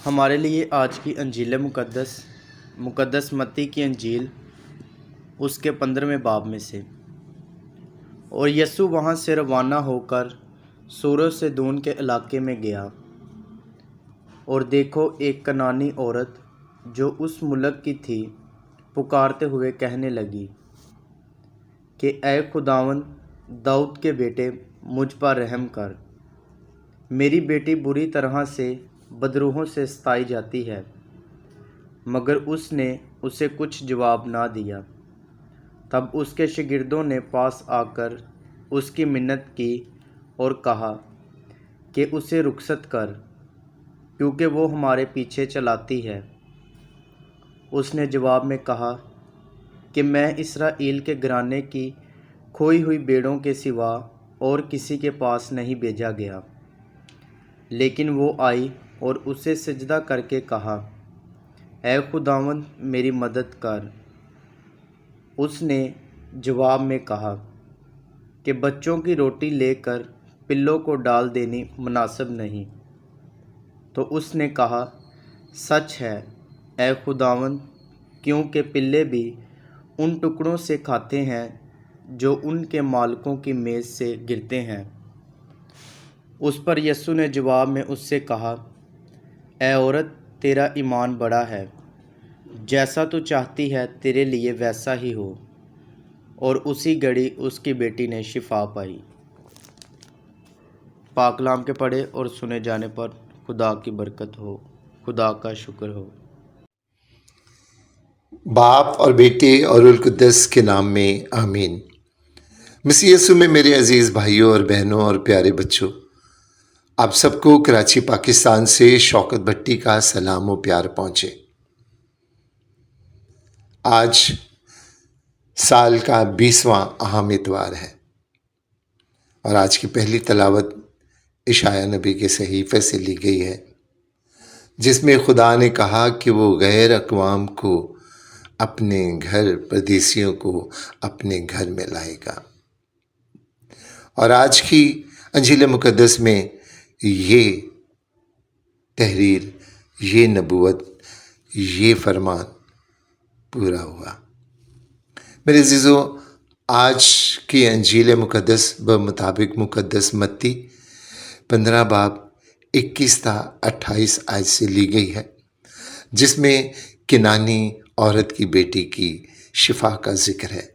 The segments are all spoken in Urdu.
ہمارے لیے آج کی انجیل مقدس متی کی انجیل اس کے 15ویں باب میں سے۔ اور یسوع وہاں سے روانہ ہو کر سور سیدون کے علاقے میں گیا، اور دیکھو ایک کنعانی عورت جو اس ملک کی تھی پکارتے ہوئے کہنے لگی کہ اے خداوند داؤد کے بیٹے، مجھ پر رحم کر، میری بیٹی بری طرح سے بدروحوں سے ستائی جاتی ہے۔ مگر اس نے اسے کچھ جواب نہ دیا۔ تب اس کے شاگردوں نے پاس آ کر اس کی منت کی اور کہا کہ اسے رخصت کر، کیونکہ وہ ہمارے پیچھے چلاتی ہے۔ اس نے جواب میں کہا کہ میں اسرائیل کے گھرانے کی کھوئی ہوئی بھیڑوں کے سوا اور کسی کے پاس نہیں بھیجا گیا۔ لیکن وہ آئی اور اسے سجدہ کر کے کہا، اے خداوند میری مدد کر۔ اس نے جواب میں کہا کہ بچوں کی روٹی لے کر پلوں کو ڈال دینی مناسب نہیں۔ تو اس نے کہا، سچ ہے اے خداوند، کیونکہ پلے بھی ان ٹکڑوں سے کھاتے ہیں جو ان کے مالکوں کی میز سے گرتے ہیں۔ اس پر یسوع نے جواب میں اس سے کہا، اے عورت، تیرا ایمان بڑا ہے، جیسا تو چاہتی ہے تیرے لیے ویسا ہی ہو۔ اور اسی گھڑی اس کی بیٹی نے شفا پائی۔ پاک کلام کے پڑھے اور سنے جانے پر خدا کی برکت ہو، خدا کا شکر ہو۔ باپ اور بیٹے اور روح القدس کے نام میں آمین۔ مسیح یسوع میں میرے عزیز بھائیوں اور بہنوں اور پیارے بچوں، آپ سب کو کراچی پاکستان سے شوکت بھٹی کا سلام و پیار پہنچے۔ آج سال کا 20واں اہم اتوار ہے، اور آج کی پہلی تلاوت اشعیاء نبی کے صحیفے سے لی گئی ہے، جس میں خدا نے کہا کہ وہ غیر اقوام کو اپنے گھر، پردیسیوں کو اپنے گھر میں لائے گا۔ اور آج کی انجیل مقدس میں یہ تحریر، یہ نبوت، یہ فرمان پورا ہوا۔ میرے عزیزو، آج کی انجیل مقدس بمطابق مقدس متی 15 باب 21 تا 28 آیت سے لی گئی ہے، جس میں کنعانی عورت کی بیٹی کی شفا کا ذکر ہے۔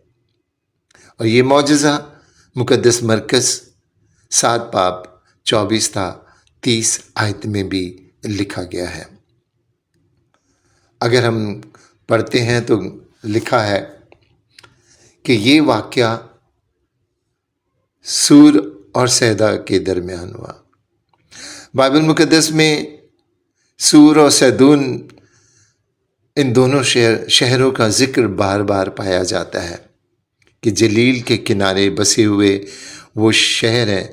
اور یہ معجزہ مقدس مرکز 7 باب 24 تا 30 آیت میں بھی لکھا گیا ہے۔ اگر ہم پڑھتے ہیں تو لکھا ہے کہ یہ واقعہ سور اور سیدا کے درمیان ہوا۔ بائبل مقدس میں سور اور سیدون، ان دونوں شہروں کا ذکر بار بار پایا جاتا ہے کہ جلیل کے کنارے بسے ہوئے وہ شہر ہیں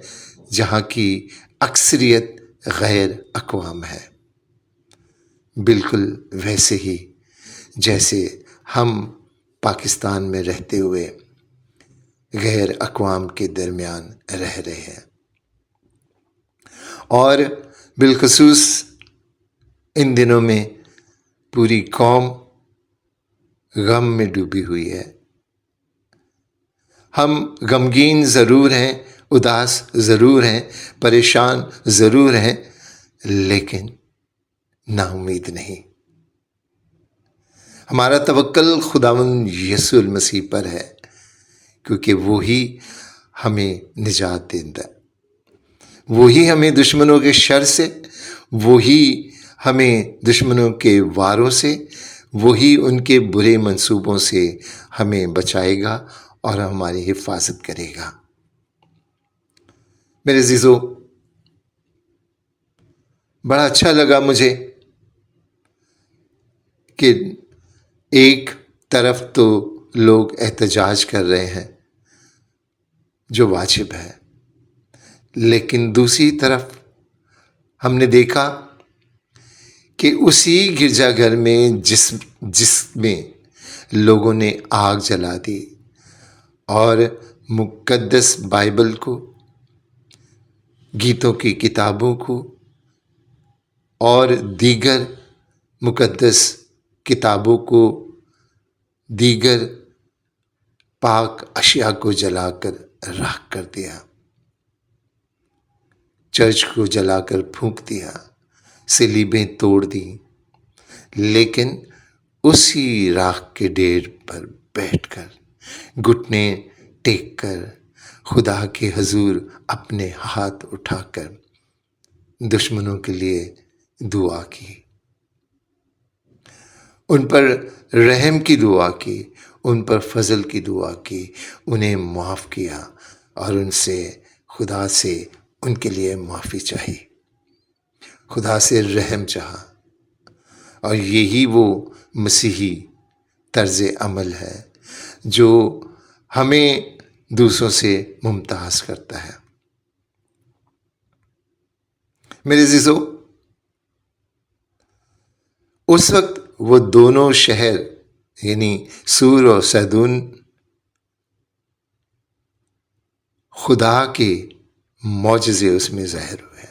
جہاں کی اکثریت غیر اقوام ہے، بالکل ویسے ہی جیسے ہم پاکستان میں رہتے ہوئے غیر اقوام کے درمیان رہ رہے ہیں۔ اور بالخصوص ان دنوں میں پوری قوم غم میں ڈوبی ہوئی ہے۔ ہم غمگین ضرور ہیں، اداس ضرور ہیں، پریشان ضرور ہیں، لیکن نا امید نہیں۔ ہمارا توکل خداوند یسوع المسیح پر ہے، کیونکہ وہی ہمیں نجات دیتا ہے، وہی ہمیں دشمنوں کے شر سے، وہی ہمیں دشمنوں کے واروں سے، وہی ان کے برے منصوبوں سے ہمیں بچائے گا اور ہماری حفاظت کرے گا۔ میرے عزیزو، بڑا اچھا لگا مجھے کہ ایک طرف تو لوگ احتجاج کر رہے ہیں جو واجب ہے، لیکن دوسری طرف ہم نے دیکھا کہ اسی گرجا گھر میں جس میں لوگوں نے آگ جلا دی اور مقدس بائبل کو، گیتوں کی کتابوں کو اور دیگر مقدس کتابوں کو، دیگر پاک اشیاء کو جلا کر راکھ کر دیا، چرچ کو جلا کر پھونک دیا، صلیبیں توڑ دیں، لیکن اسی راکھ کے ڈھیر پر بیٹھ کر، گھٹنے ٹیک کر، خدا کے حضور اپنے ہاتھ اٹھا کر دشمنوں کے لیے دعا کی، ان پر رحم کی دعا کی، ان پر فضل کی دعا کی، انہیں معاف کیا اور ان سے، خدا سے ان کے لیے معافی چاہی، خدا سے رحم چاہا۔ اور یہی وہ مسیحی طرز عمل ہے جو ہمیں دوسروں سے ممتاز کرتا ہے۔ میرے عزیزو، اس وقت وہ دونوں شہر یعنی سور اور سیدون خدا کے معجزے اس میں ظاہر ہوئے۔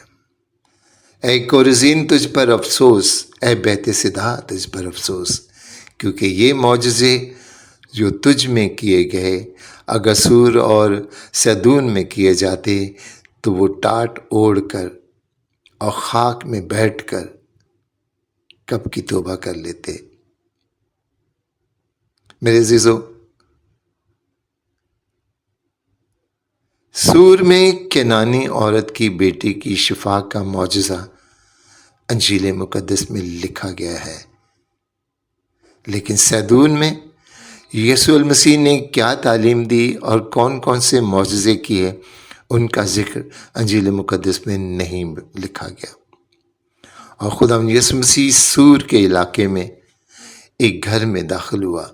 اے کورزین تجھ پر افسوس، اے بیت صدا تجھ پر افسوس، کیونکہ یہ معجزے جو تجھ میں کیے گئے اگر سور اور سیدون میں کیے جاتے تو وہ ٹاٹ اوڑھ کر اور خاک میں بیٹھ کر کب کی توبہ کر لیتے۔ میرے عزیزو، سور میں کینانی عورت کی بیٹی کی شفا کا معجزہ انجیل مقدس میں لکھا گیا ہے، لیکن سیدون میں یسوع المسیح نے کیا تعلیم دی اور کون کون سے معجزے کیے، ان کا ذکر انجیل مقدس میں نہیں لکھا گیا۔ اور خدا یسوع مسیح سور کے علاقے میں ایک گھر میں داخل ہوا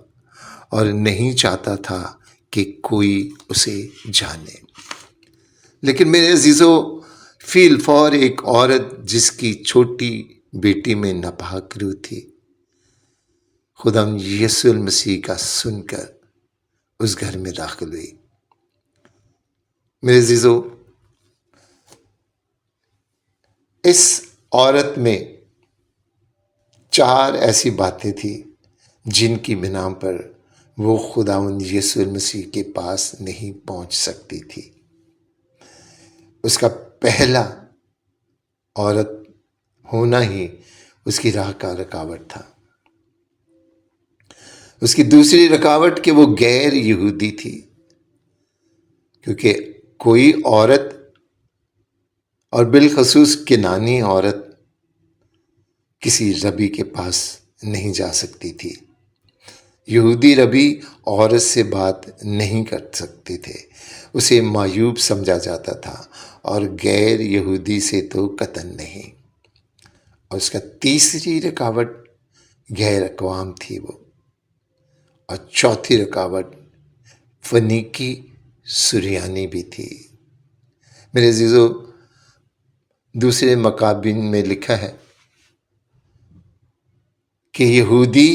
اور نہیں چاہتا تھا کہ کوئی اسے جانے۔ لیکن میرے عزیزو، فی الفور ایک عورت جس کی چھوٹی بیٹی میں ناپاک روح تھی، خدا یسوع المسیح کا سن کر اس گھر میں داخل ہوئی۔ میرے عزیزو، اس عورت میں 4 ایسی باتیں تھیں جن کی بنا پر وہ خداوند یسوع المسیح کے پاس نہیں پہنچ سکتی تھی۔ اس کا پہلا عورت ہونا ہی اس کی راہ کا رکاوٹ تھا۔ اس کی دوسری رکاوٹ کہ وہ غیر یہودی تھی، کیونکہ کوئی عورت اور بالخصوص کنانی عورت کسی ربی کے پاس نہیں جا سکتی تھی۔ یہودی ربی عورت سے بات نہیں کر سکتے تھے، اسے معیوب سمجھا جاتا تھا، اور غیر یہودی سے تو قطعاً نہیں۔ اور اس کا تیسری رکاوٹ غیر اقوام تھی وہ، اور چوتھی رکاوٹ فنیکی سریانی بھی تھی۔ میرے عزیزو، دوسرے مقابین میں لکھا ہے کہ یہودی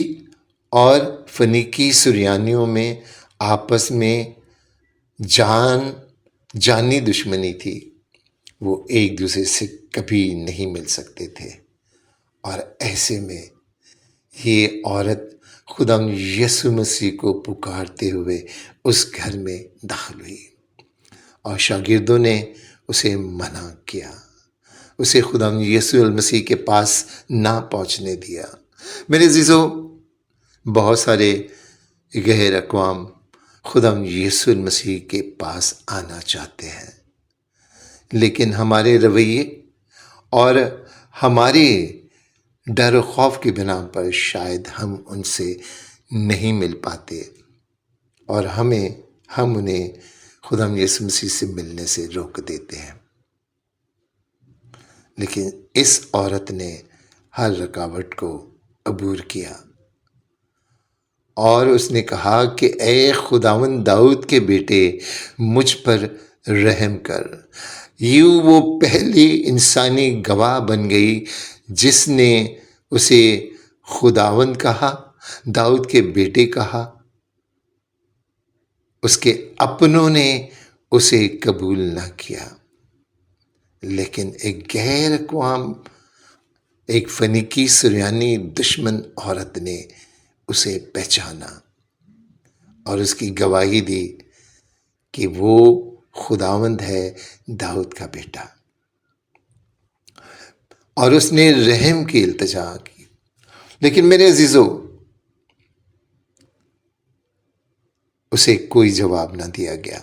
اور فنیکی سریانیوں میں آپس میں جانی دشمنی تھی، وہ ایک دوسرے سے کبھی نہیں مل سکتے تھے۔ اور ایسے میں یہ عورت خدا یسوع مسیح کو پکارتے ہوئے اس گھر میں داخل ہوئی، اور شاگردوں نے اسے منع کیا، اسے خدا یسوع المسیح کے پاس نہ پہنچنے دیا۔ میرے عزیزو، بہت سارے غیر اقوام خدا یسوع المسیح کے پاس آنا چاہتے ہیں، لیکن ہمارے رویے اور ہمارے ڈر و خوف کی بنا پر شاید ہم ان سے نہیں مل پاتے، اور ہم انہیں خدا یسوع مسیح سے ملنے سے روک دیتے ہیں۔ لیکن اس عورت نے ہر رکاوٹ کو عبور کیا، اور اس نے کہا کہ اے خداوند داؤد کے بیٹے، مجھ پر رحم کر۔ یوں وہ پہلی انسانی گواہ بن گئی جس نے اسے خداوند کہا داؤد کے بیٹے کہا، اس کے اپنوں نے اسے قبول نہ کیا، لیکن ایک غیر اقوام، ایک فنیکی سریانی دشمن عورت نے اسے پہچانا اور اس کی گواہی دی کہ وہ خداوند ہے، داؤد کا بیٹا، اور اس نے رحم کی التجا کی۔ لیکن میرے عزیزو، اسے کوئی جواب نہ دیا گیا،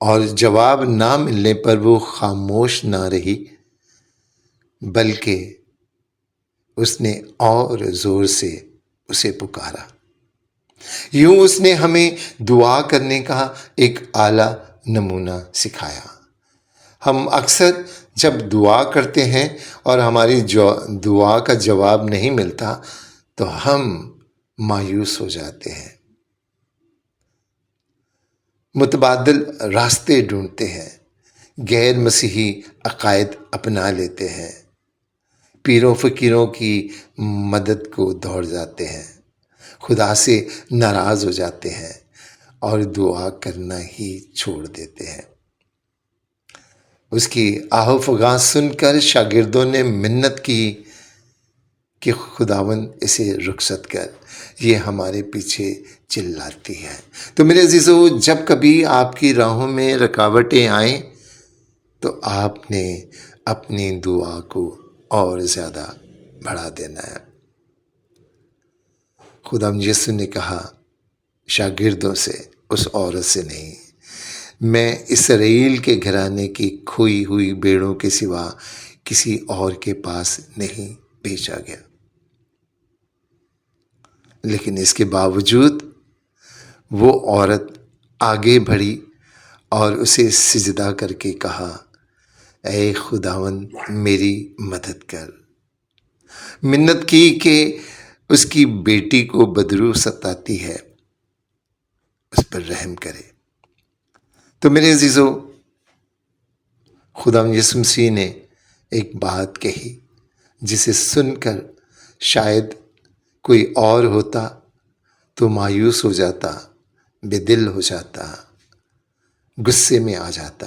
اور جواب نہ ملنے پر وہ خاموش نہ رہی، بلکہ اس نے اور زور سے اسے پکارا۔ یوں اس نے ہمیں دعا کرنے کا ایک اعلیٰ نمونہ سکھایا۔ ہم اکثر جب دعا کرتے ہیں اور ہماری دعا کا جواب نہیں ملتا تو ہم مایوس ہو جاتے ہیں، متبادل راستے ڈھونڈتے ہیں، غیر مسیحی عقائد اپنا لیتے ہیں، پیروں فقیروں کی مدد کو دوڑ جاتے ہیں، خدا سے ناراض ہو جاتے ہیں اور دعا کرنا ہی چھوڑ دیتے ہیں۔ اس کی آہ و فغاں سن کر شاگردوں نے منت کی کہ خداوند اسے رخصت کر، یہ ہمارے پیچھے چلاتی ہے۔ تو میرے عزیزو، جب کبھی آپ کی راہوں میں رکاوٹیں آئیں تو آپ نے اپنی دعا کو اور زیادہ بڑھا دینا ہے۔ خداوند یسوع نے کہا شاگردوں سے، اس عورت سے نہیں، میں اسرائیل کے گھرانے کی کھوئی ہوئی بھیڑوں کے سوا کسی اور کے پاس نہیں بھیجا گیا۔ لیکن اس کے باوجود وہ عورت آگے بڑھی اور اسے سجدہ کر کے کہا، اے خداوند میری مدد کر۔ منت کی کہ اس کی بیٹی کو بدرو ستاتی ہے، اس پر رحم کرے۔ تو میرے عزیزو، خداوند یسوع مسیح نے ایک بات کہی جسے سن کر شاید کوئی اور ہوتا تو مایوس ہو جاتا، بے دل ہو جاتا، غصے میں آ جاتا۔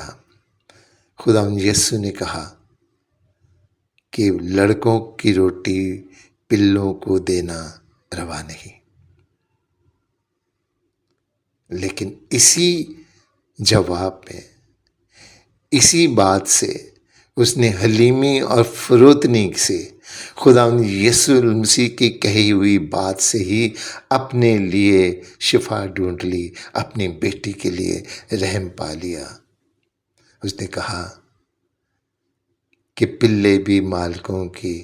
خداوند یسوع نے کہا کہ لڑکوں کی روٹی پلوں کو دینا روا نہیں۔ لیکن اسی جواب میں، اسی بات سے، اس نے حلیمی اور فروتنی سے، خداوند یسوع مسیح کی کہی ہوئی بات سے ہی اپنے لیے شفا ڈھونڈ لی، اپنی بیٹی کے لیے رحم پا لیا۔ اس نے کہا کہ پلے بھی مالکوں کی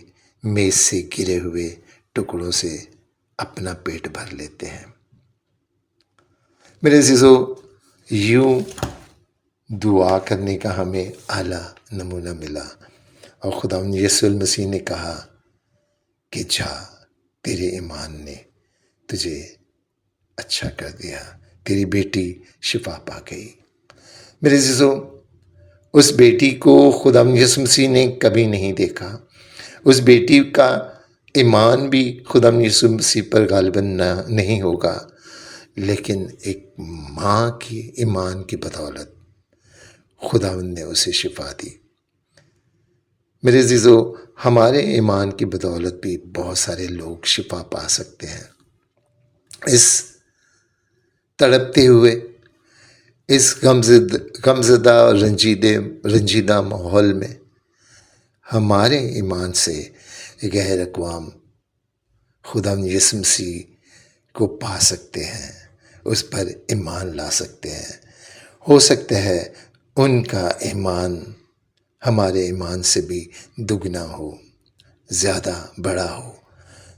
میز سے گرے ہوئے ٹکڑوں سے اپنا پیٹ بھر لیتے ہیں۔ میرے عزیزو، یوں دعا کرنے کا ہمیں اعلیٰ نمونہ ملا، اور خداوند یسوع المسیح نے کہا کہ جا، تیرے ایمان نے تجھے اچھا کر دیا، تیری بیٹی شفا پا گئی۔ میرے عزیزو، اس بیٹی کو خداوند یسوع مسیح نے کبھی نہیں دیکھا، اس بیٹی کا ایمان بھی خداوند یسوع مسیح پر غالباً نہیں ہوگا، لیکن ایک ماں کی ایمان کی بدولت خداوند نے اسے شفا دی۔ میرے عزیزو، ہمارے ایمان کی بدولت بھی بہت سارے لوگ شفا پا سکتے ہیں۔ اس تڑپتے ہوئے، اس غمزدہ اور رنجیدہ ماحول میں ہمارے ایمان سے غیر اقوام خداوند یسوع مسیح کو پا سکتے ہیں، اس پر ایمان لا سکتے ہیں۔ ہو سکتا ہے ان کا ایمان ہمارے ایمان سے بھی دگنا ہو، زیادہ بڑا ہو،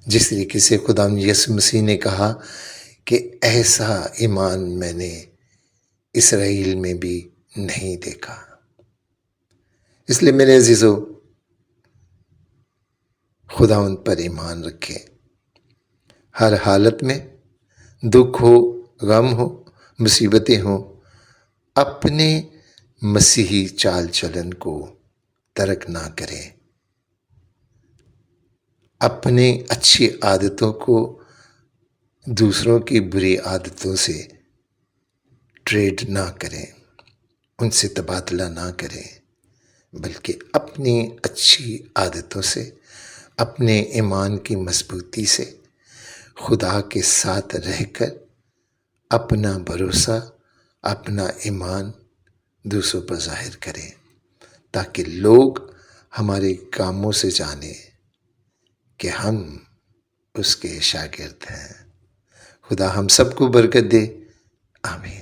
جس طریقے سے خداوند یسوع مسیح نے کہا کہ ایسا ایمان میں نے اسرائیل میں بھی نہیں دیکھا۔ اس لیے میرے عزیزو، خداوند پر ایمان رکھیں، ہر حالت میں، دکھ ہو، غم ہو، مصیبتیں ہوں، اپنے مسیحی چال چلن کو ترک نہ کریں۔ اپنی اچھی عادتوں کو دوسروں کی بری عادتوں سے ٹریڈ نہ کریں، ان سے تبادلہ نہ کریں، بلکہ اپنی اچھی عادتوں سے، اپنے ایمان کی مضبوطی سے، خدا کے ساتھ رہ کر اپنا بھروسہ، اپنا ایمان دوسروں پر ظاہر کریں، تاکہ لوگ ہمارے کاموں سے جانیں کہ ہم اس کے شاگرد ہیں۔ خدا ہم سب کو برکت دے، آمین۔